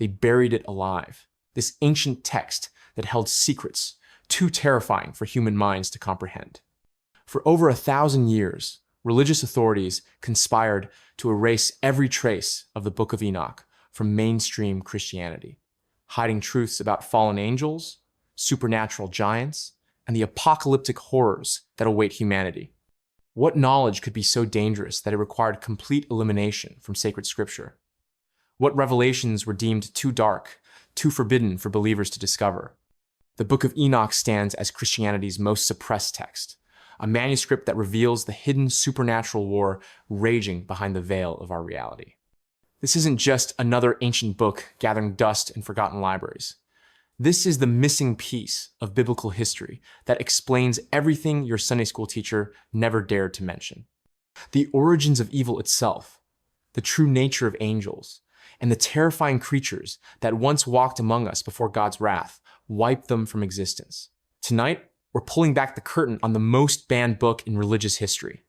they buried it alive. This ancient text that held secrets too terrifying for human minds to comprehend. For over 1,000 years, religious authorities conspired to erase every trace of the Book of Enoch from mainstream Christianity, hiding truths about fallen angels, supernatural giants, and the apocalyptic horrors that await humanity. What knowledge could be so dangerous that it required complete elimination from sacred scripture? What revelations were deemed too dark, too forbidden for believers to discover? The Book of Enoch stands as Christianity's most suppressed text, a manuscript that reveals the hidden supernatural war raging behind the veil of our reality. This isn't just another ancient book gathering dust in forgotten libraries. This is the missing piece of biblical history that explains everything your Sunday school teacher never dared to mention. The origins of evil itself, the true nature of angels, and the terrifying creatures that once walked among us before God's wrath wiped them from existence. Tonight, we're pulling back the curtain on the most banned book in religious history.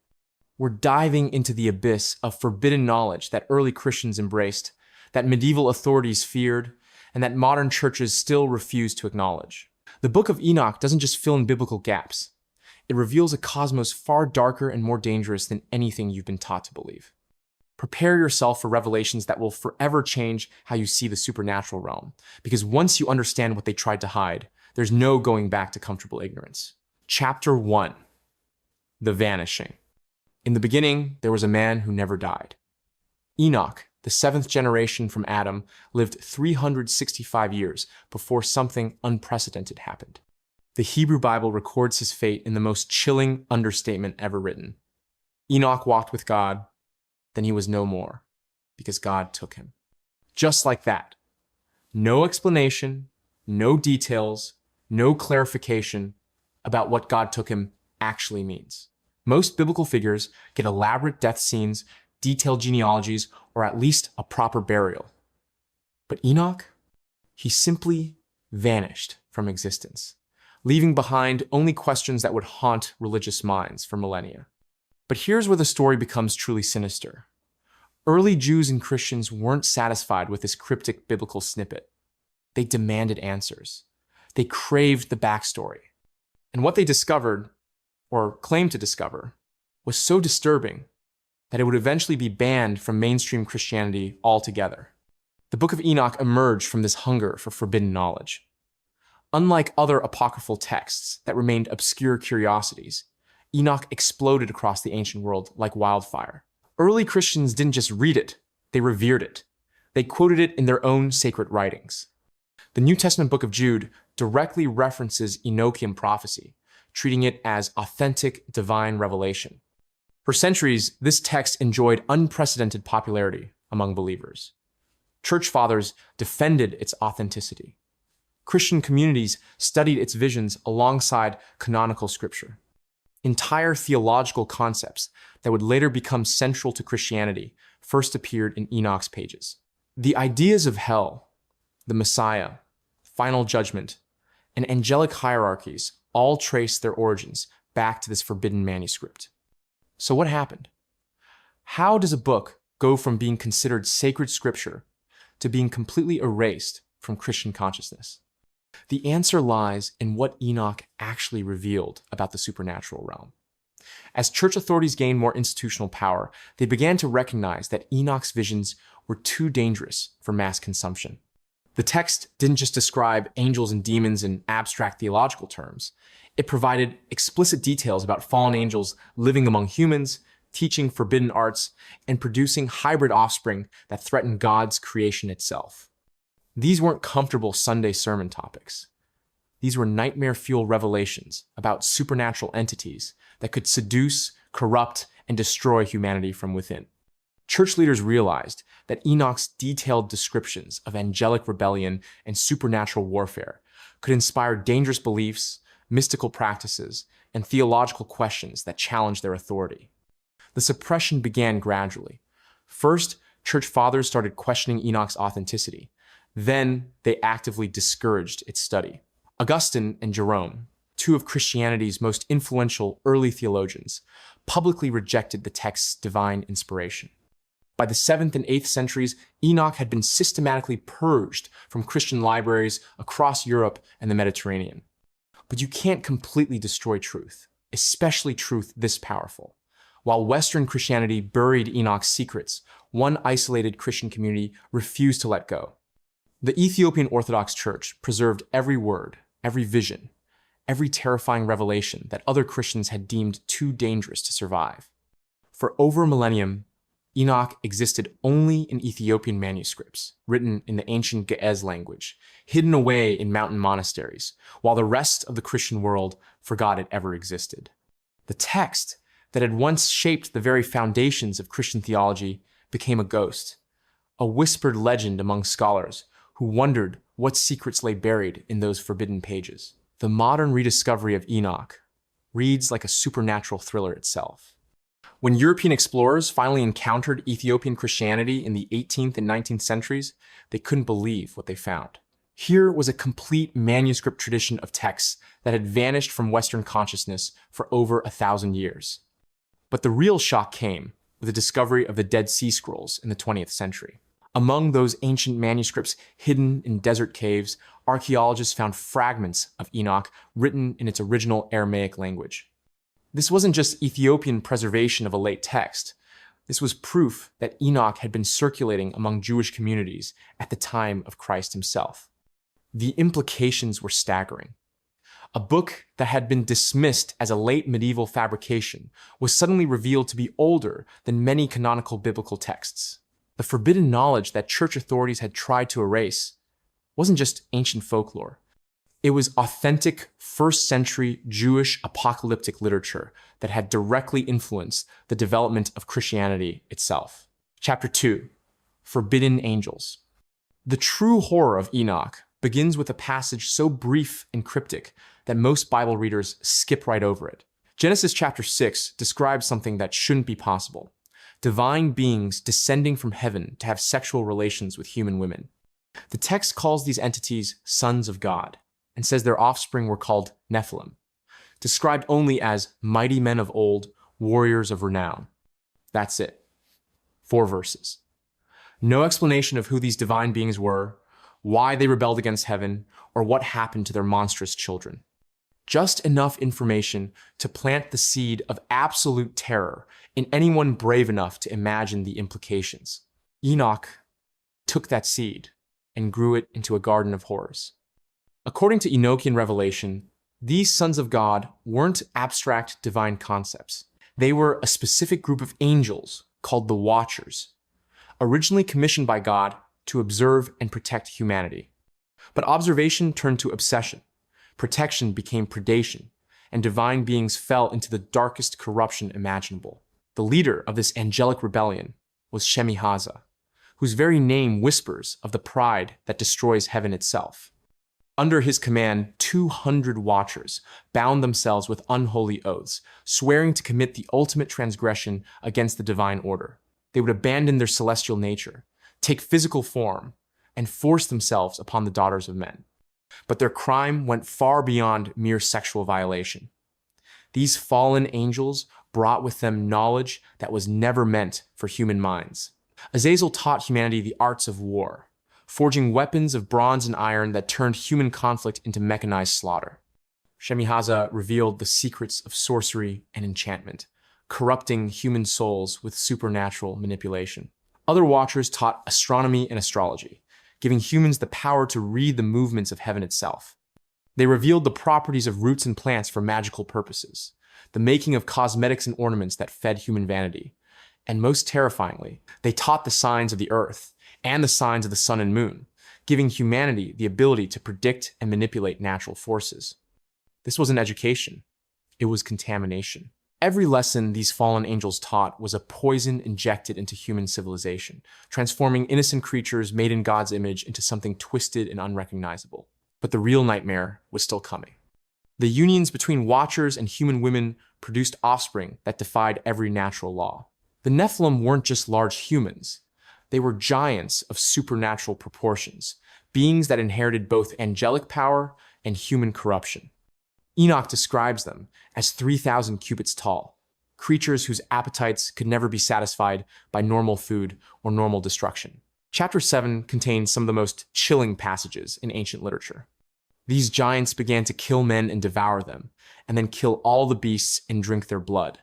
We're diving into the abyss of forbidden knowledge that early Christians embraced, that medieval authorities feared, and that modern churches still refuse to acknowledge. The Book of Enoch doesn't just fill in biblical gaps. It reveals a cosmos far darker and more dangerous than anything you've been taught to believe. Prepare yourself for revelations that will forever change how you see the supernatural realm, because once you understand what they tried to hide, there's no going back to comfortable ignorance. Chapter 1. The Vanishing. In the beginning, there was a man who never died. Enoch, the seventh generation from Adam, lived 365 years before something unprecedented happened. The Hebrew Bible records his fate in the most chilling understatement ever written. Enoch walked with God, then he was no more, because God took him. Just like that. No explanation, no details, no clarification about what God took him actually means. Most biblical figures get elaborate death scenes, detailed genealogies, or at least a proper burial. But Enoch, he simply vanished from existence, leaving behind only questions that would haunt religious minds for millennia. But here's where the story becomes truly sinister. Early Jews and Christians weren't satisfied with this cryptic biblical snippet. They demanded answers. They craved the backstory. And what they discovered, or claimed to discover, was so disturbing that it would eventually be banned from mainstream Christianity altogether. The Book of Enoch emerged from this hunger for forbidden knowledge. Unlike other apocryphal texts that remained obscure curiosities, Enoch exploded across the ancient world like wildfire. Early Christians didn't just read it, they revered it. They quoted it in their own sacred writings. The New Testament book of Jude directly references Enochian prophecy, treating it as authentic divine revelation. For centuries, this text enjoyed unprecedented popularity among believers. Church fathers defended its authenticity. Christian communities studied its visions alongside canonical scripture. Entire theological concepts that would later become central to Christianity first appeared in Enoch's pages. The ideas of hell, the Messiah, final judgment, and angelic hierarchies all trace their origins back to this forbidden manuscript. So what happened? How does a book go from being considered sacred scripture to being completely erased from Christian consciousness? The answer lies in what Enoch actually revealed about the supernatural realm. As church authorities gained more institutional power, they began to recognize that Enoch's visions were too dangerous for mass consumption. The text didn't just describe angels and demons in abstract theological terms. It provided explicit details about fallen angels living among humans, teaching forbidden arts, and producing hybrid offspring that threatened God's creation itself. These weren't comfortable Sunday sermon topics. These were nightmare-fueled revelations about supernatural entities that could seduce, corrupt, and destroy humanity from within. Church leaders realized that Enoch's detailed descriptions of angelic rebellion and supernatural warfare could inspire dangerous beliefs, mystical practices, and theological questions that challenged their authority. The suppression began gradually. First, church fathers started questioning Enoch's authenticity. Then, they actively discouraged its study. Augustine and Jerome, two of Christianity's most influential early theologians, publicly rejected the text's divine inspiration. By the 7th and 8th centuries, Enoch had been systematically purged from Christian libraries across Europe and the Mediterranean. But you can't completely destroy truth, especially truth this powerful. While Western Christianity buried Enoch's secrets, one isolated Christian community refused to let go. The Ethiopian Orthodox Church preserved every word, every vision, every terrifying revelation that other Christians had deemed too dangerous to survive. For over a millennium, Enoch existed only in Ethiopian manuscripts, written in the ancient Ge'ez language, hidden away in mountain monasteries, while the rest of the Christian world forgot it ever existed. The text that had once shaped the very foundations of Christian theology became a ghost, a whispered legend among scholars who wondered what secrets lay buried in those forbidden pages. The modern rediscovery of Enoch reads like a supernatural thriller itself. When European explorers finally encountered Ethiopian Christianity in the 18th and 19th centuries, they couldn't believe what they found. Here was a complete manuscript tradition of texts that had vanished from Western consciousness for over 1,000 years. But the real shock came with the discovery of the Dead Sea Scrolls in the 20th century. Among those ancient manuscripts hidden in desert caves, archaeologists found fragments of Enoch written in its original Aramaic language. This wasn't just Ethiopian preservation of a late text. This was proof that Enoch had been circulating among Jewish communities at the time of Christ himself. The implications were staggering. A book that had been dismissed as a late medieval fabrication was suddenly revealed to be older than many canonical biblical texts. The forbidden knowledge that church authorities had tried to erase wasn't just ancient folklore. It was authentic first-century Jewish apocalyptic literature that had directly influenced the development of Christianity itself. Chapter 2, Forbidden Angels. The true horror of Enoch begins with a passage so brief and cryptic that most Bible readers skip right over it. Genesis chapter 6 describes something that shouldn't be possible: divine beings descending from heaven to have sexual relations with human women. The text calls these entities sons of God, and says their offspring were called Nephilim, described only as mighty men of old, warriors of renown. That's it. 4 verses. No explanation of who these divine beings were, why they rebelled against heaven, or what happened to their monstrous children. Just enough information to plant the seed of absolute terror in anyone brave enough to imagine the implications. Enoch took that seed and grew it into a garden of horrors. According to Enochian revelation, these sons of God weren't abstract divine concepts. They were a specific group of angels called the Watchers, originally commissioned by God to observe and protect humanity. But observation turned to obsession, protection became predation, and divine beings fell into the darkest corruption imaginable. The leader of this angelic rebellion was Shemihaza, whose very name whispers of the pride that destroys heaven itself. Under his command, 200 watchers bound themselves with unholy oaths, swearing to commit the ultimate transgression against the divine order. They would abandon their celestial nature, take physical form, and force themselves upon the daughters of men. But their crime went far beyond mere sexual violation. These fallen angels brought with them knowledge that was never meant for human minds. Azazel taught humanity the arts of war, forging weapons of bronze and iron that turned human conflict into mechanized slaughter. Shemihaza revealed the secrets of sorcery and enchantment, corrupting human souls with supernatural manipulation. Other watchers taught astronomy and astrology, giving humans the power to read the movements of heaven itself. They revealed the properties of roots and plants for magical purposes, the making of cosmetics and ornaments that fed human vanity. And most terrifyingly, they taught the signs of the earth and the signs of the sun and moon, giving humanity the ability to predict and manipulate natural forces. This wasn't education, it was contamination. Every lesson these fallen angels taught was a poison injected into human civilization, transforming innocent creatures made in God's image into something twisted and unrecognizable. But the real nightmare was still coming. The unions between watchers and human women produced offspring that defied every natural law. The Nephilim weren't just large humans. They were giants of supernatural proportions, beings that inherited both angelic power and human corruption. Enoch describes them as 3,000 cubits tall, creatures whose appetites could never be satisfied by normal food or normal destruction. Chapter 7 contains some of the most chilling passages in ancient literature. These giants began to kill men and devour them, and then kill all the beasts and drink their blood.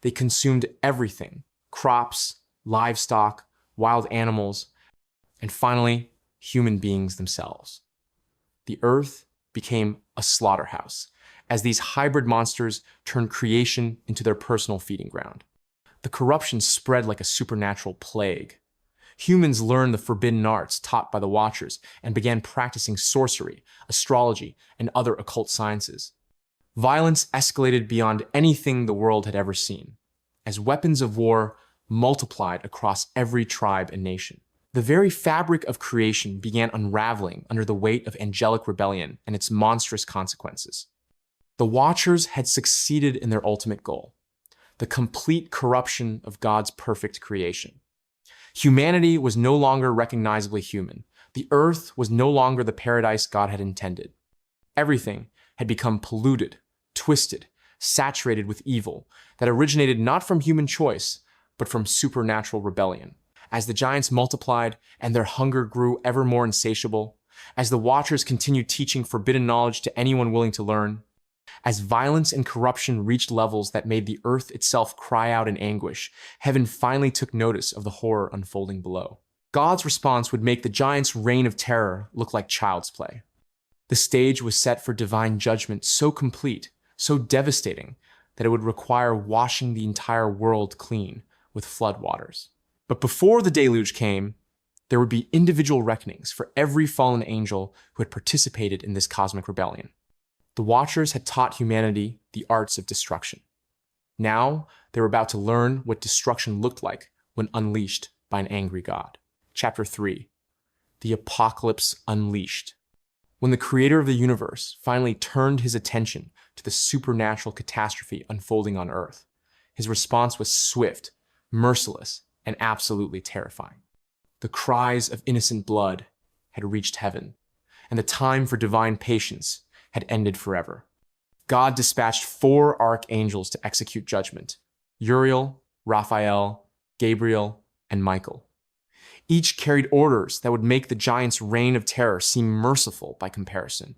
They consumed everything: crops, livestock, wild animals, and finally, human beings themselves. The earth became a slaughterhouse, as these hybrid monsters turned creation into their personal feeding ground. The corruption spread like a supernatural plague. Humans learned the forbidden arts taught by the Watchers and began practicing sorcery, astrology, and other occult sciences. Violence escalated beyond anything the world had ever seen, as weapons of war multiplied across every tribe and nation. The very fabric of creation began unraveling under the weight of angelic rebellion and its monstrous consequences. The Watchers had succeeded in their ultimate goal: the complete corruption of God's perfect creation. Humanity was no longer recognizably human. The earth was no longer the paradise God had intended. Everything had become polluted, twisted, saturated with evil that originated not from human choice, but from supernatural rebellion. As the giants multiplied and their hunger grew ever more insatiable, as the Watchers continued teaching forbidden knowledge to anyone willing to learn, as violence and corruption reached levels that made the earth itself cry out in anguish, heaven finally took notice of the horror unfolding below. God's response would make the giants' reign of terror look like child's play. The stage was set for divine judgment so complete, so devastating, that it would require washing the entire world clean with flood waters. But before the deluge came, there would be individual reckonings for every fallen angel who had participated in this cosmic rebellion. The Watchers had taught humanity the arts of destruction. Now, they were about to learn what destruction looked like when unleashed by an angry God. Chapter 3: The Apocalypse Unleashed. When the creator of the universe finally turned his attention to the supernatural catastrophe unfolding on Earth, his response was swift, merciless, and absolutely terrifying. The cries of innocent blood had reached heaven, and the time for divine patience had ended forever. God dispatched 4 archangels to execute judgment: Uriel, Raphael, Gabriel, and Michael. Each carried orders that would make the giants' reign of terror seem merciful by comparison.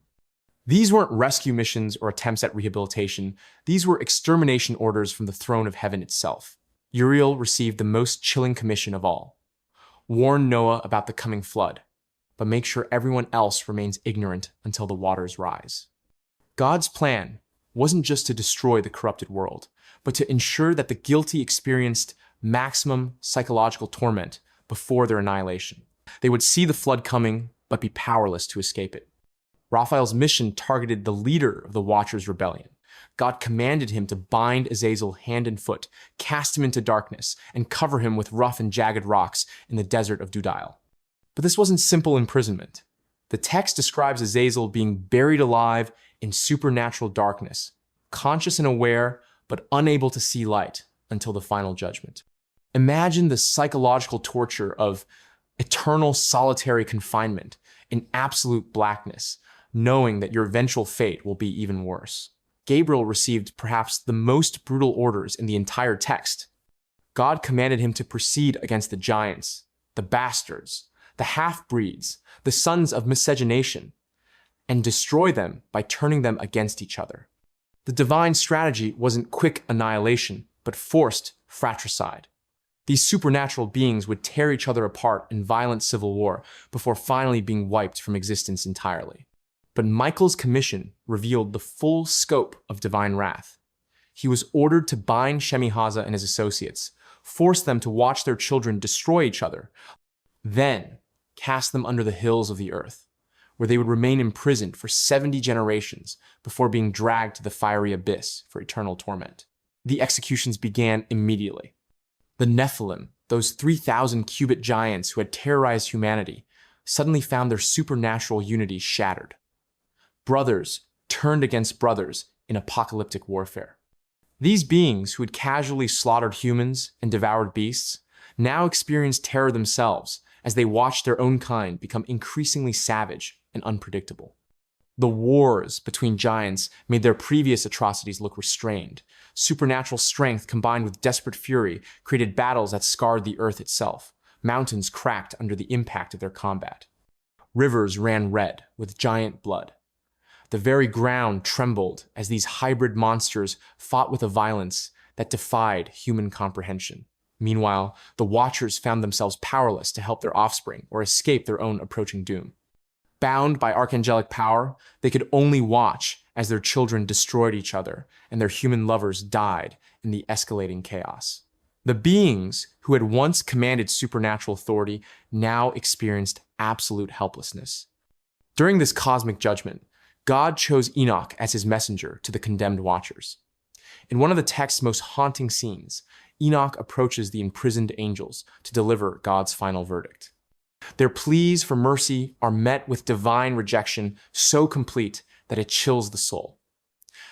These weren't rescue missions or attempts at rehabilitation. These were extermination orders from the throne of heaven itself. Uriel received the most chilling commission of all: warn Noah about the coming flood, but make sure everyone else remains ignorant until the waters rise. God's plan wasn't just to destroy the corrupted world, but to ensure that the guilty experienced maximum psychological torment before their annihilation. They would see the flood coming, but be powerless to escape it. Raphael's mission targeted the leader of the Watchers' rebellion. God commanded him to bind Azazel hand and foot, cast him into darkness, and cover him with rough and jagged rocks in the desert of Dudail. But this wasn't simple imprisonment. The text describes Azazel being buried alive in supernatural darkness, conscious and aware, but unable to see light until the final judgment. Imagine the psychological torture of eternal solitary confinement in absolute blackness, knowing that your eventual fate will be even worse. Gabriel received perhaps the most brutal orders in the entire text. God commanded him to proceed against the giants, the bastards, the half-breeds, the sons of miscegenation, and destroy them by turning them against each other. The divine strategy wasn't quick annihilation, but forced fratricide. These supernatural beings would tear each other apart in violent civil war before finally being wiped from existence entirely. But Michael's commission revealed the full scope of divine wrath. He was ordered to bind Shemihaza and his associates, force them to watch their children destroy each other, then cast them under the hills of the earth, where they would remain imprisoned for 70 generations before being dragged to the fiery abyss for eternal torment. The executions began immediately. The Nephilim, those 3,000 cubit giants who had terrorized humanity, suddenly found their supernatural unity shattered. Brothers turned against brothers in apocalyptic warfare. These beings who had casually slaughtered humans and devoured beasts now experienced terror themselves as they watched their own kind become increasingly savage and unpredictable. The wars between giants made their previous atrocities look restrained. Supernatural strength combined with desperate fury created battles that scarred the earth itself. Mountains cracked under the impact of their combat. Rivers ran red with giant blood. The very ground trembled as these hybrid monsters fought with a violence that defied human comprehension. Meanwhile, the Watchers found themselves powerless to help their offspring or escape their own approaching doom. Bound by archangelic power, they could only watch as their children destroyed each other and their human lovers died in the escalating chaos. The beings who had once commanded supernatural authority now experienced absolute helplessness. During this cosmic judgment, God chose Enoch as his messenger to the condemned Watchers. In one of the text's most haunting scenes, Enoch approaches the imprisoned angels to deliver God's final verdict. Their pleas for mercy are met with divine rejection so complete that it chills the soul.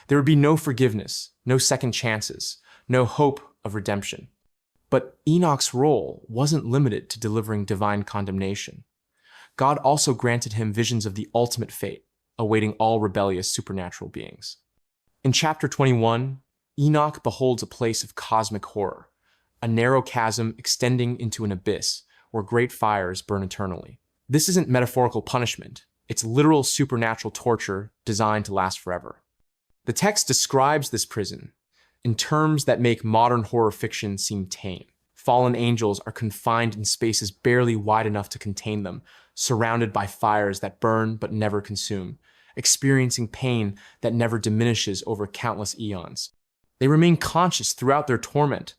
There would be no forgiveness, no second chances, no hope of redemption. But Enoch's role wasn't limited to delivering divine condemnation. God also granted him visions of the ultimate fate, awaiting all rebellious supernatural beings. In chapter 21, Enoch beholds a place of cosmic horror, a narrow chasm extending into an abyss where great fires burn eternally. This isn't metaphorical punishment, it's literal supernatural torture designed to last forever. The text describes this prison in terms that make modern horror fiction seem tame. Fallen angels are confined in spaces barely wide enough to contain them, surrounded by fires that burn but never consume, experiencing pain that never diminishes over countless eons. They remain conscious throughout their torment,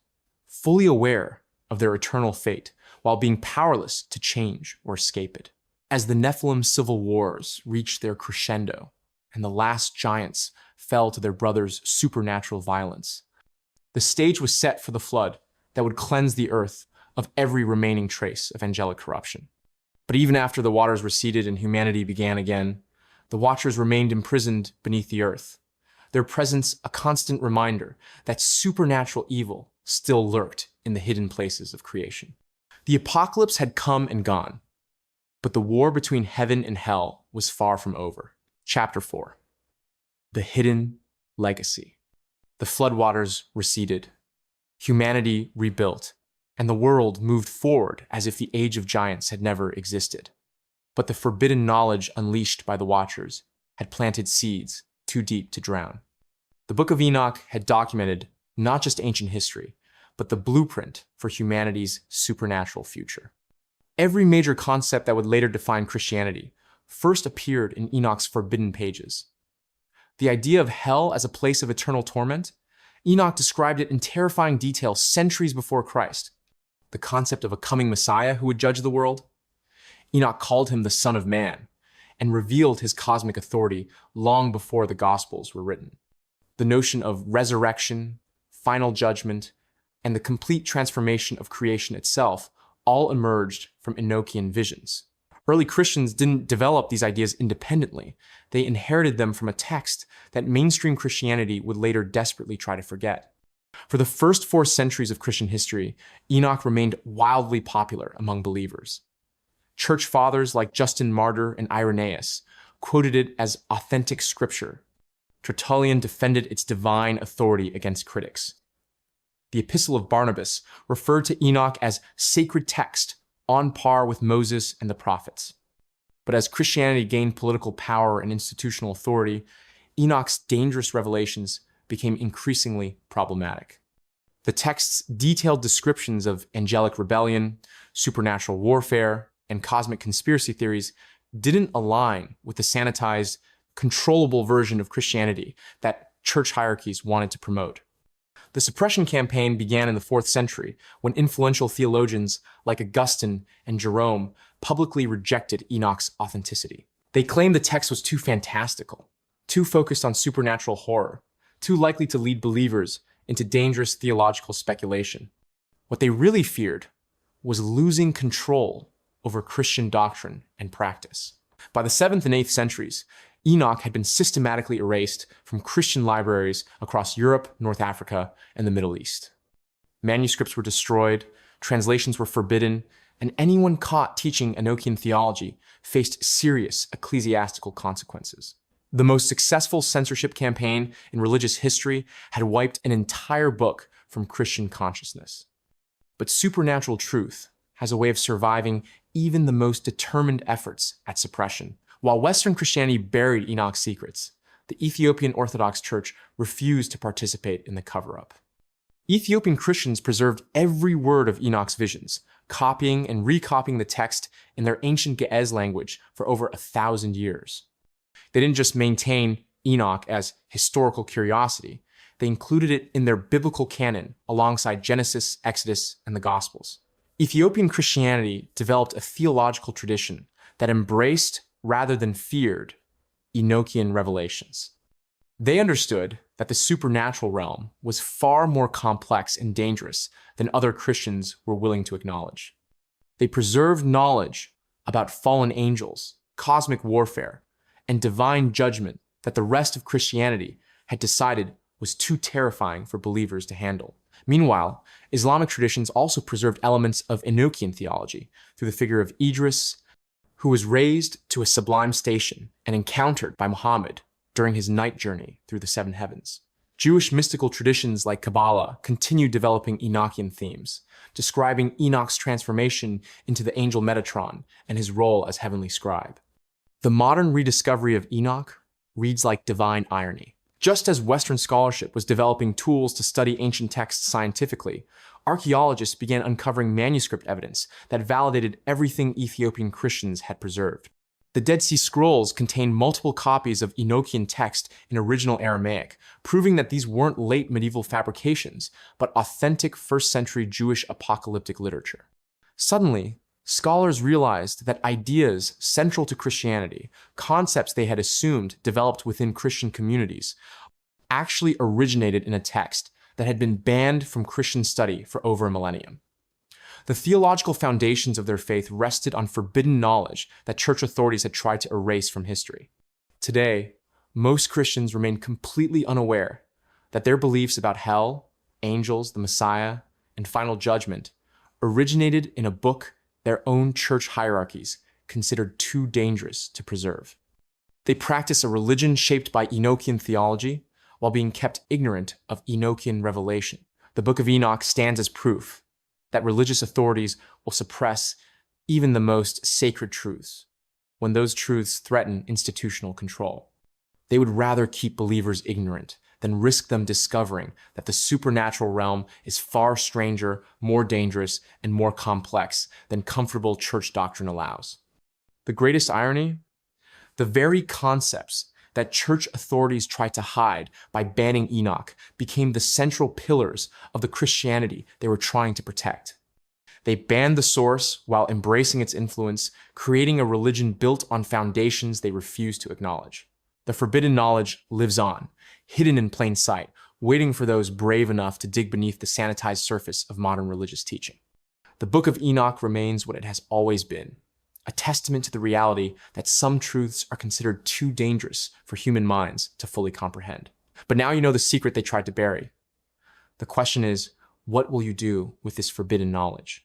fully aware of their eternal fate, while being powerless to change or escape it. As the Nephilim civil wars reached their crescendo, and the last giants fell to their brothers' supernatural violence, the stage was set for the flood that would cleanse the earth of every remaining trace of angelic corruption. But even after the waters receded and humanity began again, the Watchers remained imprisoned beneath the earth, their presence a constant reminder that supernatural evil still lurked in the hidden places of creation. The apocalypse had come and gone, but the war between heaven and hell was far from over. Chapter 4. The Hidden Legacy. The floodwaters receded, humanity rebuilt, and the world moved forward as if the age of giants had never existed. But the forbidden knowledge unleashed by the Watchers had planted seeds too deep to drown. The Book of Enoch had documented not just ancient history, but the blueprint for humanity's supernatural future. Every major concept that would later define Christianity first appeared in Enoch's forbidden pages. The idea of hell as a place of eternal torment, Enoch described it in terrifying detail centuries before Christ. The concept of a coming Messiah who would judge the world, Enoch called him the Son of Man and revealed his cosmic authority long before the Gospels were written. The notion of resurrection, final judgment, and the complete transformation of creation itself all emerged from Enochian visions. Early Christians didn't develop these ideas independently. They inherited them from a text that mainstream Christianity would later desperately try to forget. For the first 4 centuries of Christian history, Enoch remained wildly popular among believers. Church fathers like Justin Martyr and Irenaeus quoted it as authentic scripture. Tertullian defended its divine authority against critics. The Epistle of Barnabas referred to Enoch as sacred text, on par with Moses and the prophets. But as Christianity gained political power and institutional authority, Enoch's dangerous revelations became increasingly problematic. The text's detailed descriptions of angelic rebellion, supernatural warfare, and cosmic conspiracy theories didn't align with the sanitized, controllable version of Christianity that church hierarchies wanted to promote. The suppression campaign began in the 4th century when influential theologians like Augustine and Jerome publicly rejected Enoch's authenticity. They claimed the text was too fantastical, too focused on supernatural horror, too likely to lead believers into dangerous theological speculation. What they really feared was losing control over Christian doctrine and practice. By the 7th and 8th centuries, Enoch had been systematically erased from Christian libraries across Europe, North Africa, and the Middle East. Manuscripts were destroyed, translations were forbidden, and anyone caught teaching Enochian theology faced serious ecclesiastical consequences. The most successful censorship campaign in religious history had wiped an entire book from Christian consciousness. But supernatural truth has a way of surviving even the most determined efforts at suppression. While Western Christianity buried Enoch's secrets, the Ethiopian Orthodox Church refused to participate in the cover-up. Ethiopian Christians preserved every word of Enoch's visions, copying and recopying the text in their ancient Ge'ez language for over 1,000 years. They didn't just maintain Enoch as historical curiosity, they included it in their biblical canon alongside Genesis, Exodus, and the Gospels. Ethiopian Christianity developed a theological tradition that embraced rather than feared Enochian revelations. They understood that the supernatural realm was far more complex and dangerous than other Christians were willing to acknowledge. They preserved knowledge about fallen angels, cosmic warfare, and divine judgment that the rest of Christianity had decided was too terrifying for believers to handle. Meanwhile, Islamic traditions also preserved elements of Enochian theology through the figure of Idris, who was raised to a sublime station and encountered by Muhammad during his night journey through the seven heavens. Jewish mystical traditions like Kabbalah continued developing Enochian themes, describing Enoch's transformation into the angel Metatron and his role as heavenly scribe. The modern rediscovery of Enoch reads like divine irony. Just as Western scholarship was developing tools to study ancient texts scientifically, archaeologists began uncovering manuscript evidence that validated everything Ethiopian Christians had preserved. The Dead Sea Scrolls contain multiple copies of Enochian text in original Aramaic, proving that these weren't late medieval fabrications, but authentic first-century Jewish apocalyptic literature. Suddenly, scholars realized that ideas central to Christianity, concepts they had assumed developed within Christian communities, actually originated in a text that had been banned from Christian study for over a millennium. The theological foundations of their faith rested on forbidden knowledge that church authorities had tried to erase from history. Today, most Christians remain completely unaware that their beliefs about hell, angels, the Messiah, and final judgment originated in a book their own church hierarchies considered too dangerous to preserve. They practice a religion shaped by Enochian theology while being kept ignorant of Enochian revelation. The Book of Enoch stands as proof that religious authorities will suppress even the most sacred truths when those truths threaten institutional control. They would rather keep believers ignorant than risk them discovering that the supernatural realm is far stranger, more dangerous, and more complex than comfortable church doctrine allows. The greatest irony? The very concepts that church authorities tried to hide by banning Enoch became the central pillars of the Christianity they were trying to protect. They banned the source while embracing its influence, creating a religion built on foundations they refused to acknowledge. The forbidden knowledge lives on, hidden in plain sight, waiting for those brave enough to dig beneath the sanitized surface of modern religious teaching. The Book of Enoch remains what it has always been, a testament to the reality that some truths are considered too dangerous for human minds to fully comprehend. But now you know the secret they tried to bury. The question is, what will you do with this forbidden knowledge?